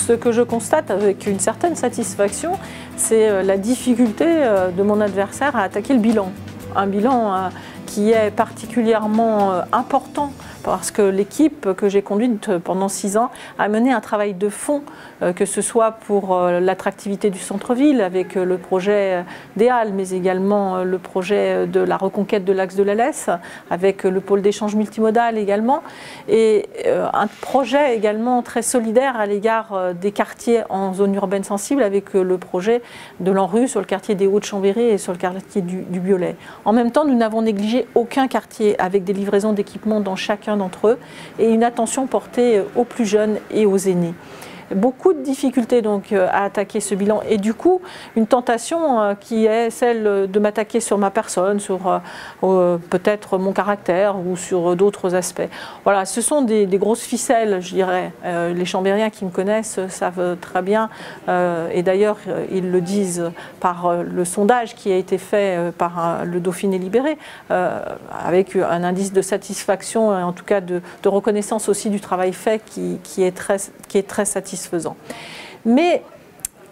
ce que je constate avec une certaine satisfaction, c'est la difficulté de mon adversaire à attaquer le bilan. Un bilan qui est particulièrement important parce que l'équipe que j'ai conduite pendant 6 ans a mené un travail de fond, que ce soit pour l'attractivité du centre-ville avec le projet des Halles, mais également le projet de la reconquête de l'axe de la Lesse, avec le pôle d'échange multimodal également, et un projet également très solidaire à l'égard des quartiers en zone urbaine sensible avec le projet de l'ANRU sur le quartier des Hauts-de-Chambéry et sur le quartier du Biolay. En même temps, nous n'avons négligé aucun quartier avec des livraisons d'équipements dans chacun d'entre eux et une attention portée aux plus jeunes et aux aînés. Beaucoup de difficultés donc à attaquer ce bilan et du coup une tentation qui est celle de m'attaquer sur ma personne, sur peut-être mon caractère ou sur d'autres aspects. Voilà, ce sont des grosses ficelles, je dirais. Les Chambériens qui me connaissent savent très bien et d'ailleurs ils le disent par le sondage qui a été fait par le Dauphiné libéré avec un indice de satisfaction et en tout cas de reconnaissance aussi du travail fait qui est très satisfaisant. Mais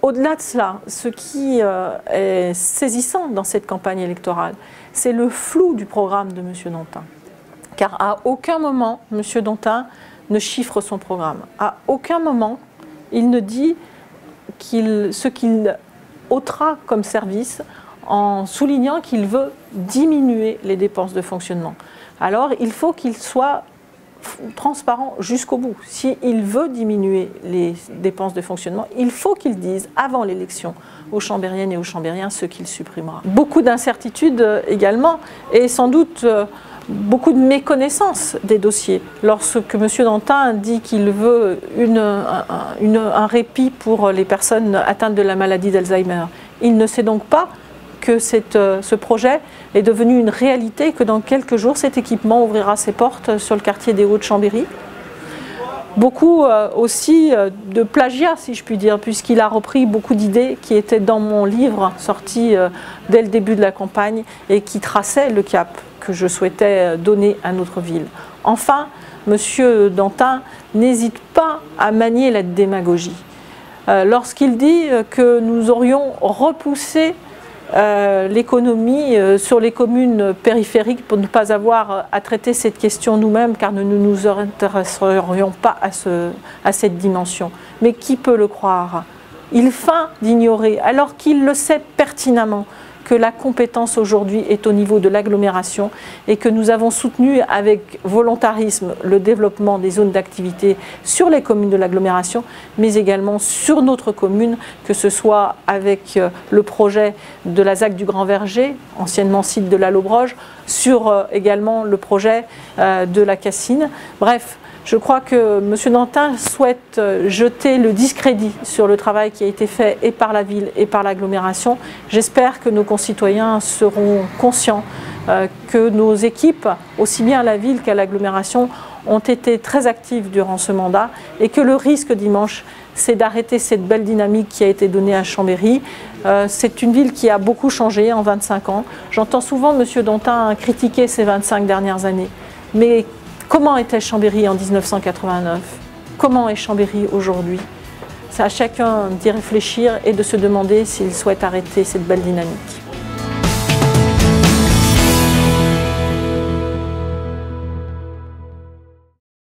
au-delà de cela, ce qui est saisissant dans cette campagne électorale, c'est le flou du programme de M. Dantin. Car à aucun moment, M. Dantin ne chiffre son programme. À aucun moment, il ne dit ce qu'il ôtera comme service en soulignant qu'il veut diminuer les dépenses de fonctionnement. Alors, il faut qu'il soit transparent jusqu'au bout. S'il veut diminuer les dépenses de fonctionnement, il faut qu'il dise avant l'élection aux Chambériennes et aux Chambériens ce qu'il supprimera. Beaucoup d'incertitudes également et sans doute beaucoup de méconnaissance des dossiers. Lorsque M. Dantin dit qu'il veut un répit pour les personnes atteintes de la maladie d'Alzheimer, il ne sait donc pas que ce projet est devenu une réalité, que dans quelques jours, cet équipement ouvrira ses portes sur le quartier des Hauts-de-Chambéry. Beaucoup aussi de plagiat, si je puis dire, puisqu'il a repris beaucoup d'idées qui étaient dans mon livre, sorti dès le début de la campagne, et qui traçaient le cap que je souhaitais donner à notre ville. Enfin, M. Dantin n'hésite pas à manier la démagogie. Lorsqu'il dit que nous aurions repoussé l'économie sur les communes périphériques pour ne pas avoir à traiter cette question nous-mêmes car nous ne nous intéresserions pas à cette dimension. Mais qui peut le croire? Il feint d'ignorer alors qu'il le sait pertinemment que la compétence aujourd'hui est au niveau de l'agglomération et que nous avons soutenu avec volontarisme le développement des zones d'activité sur les communes de l'agglomération, mais également sur notre commune, que ce soit avec le projet de la ZAC du Grand Verger, anciennement site de la Lobroge, sur également le projet de la Cassine. Bref, je crois que M. Dantin souhaite jeter le discrédit sur le travail qui a été fait et par la ville et par l'agglomération. J'espère que nos concitoyens seront conscients que nos équipes, aussi bien à la ville qu'à l'agglomération, ont été très actives durant ce mandat et que le risque dimanche, c'est d'arrêter cette belle dynamique qui a été donnée à Chambéry. C'est une ville qui a beaucoup changé en 25 ans. J'entends souvent M. Dantin critiquer ces 25 dernières années. Mais comment était Chambéry en 1989? Comment est Chambéry aujourd'hui? C'est à chacun d'y réfléchir et de se demander s'il souhaite arrêter cette belle dynamique.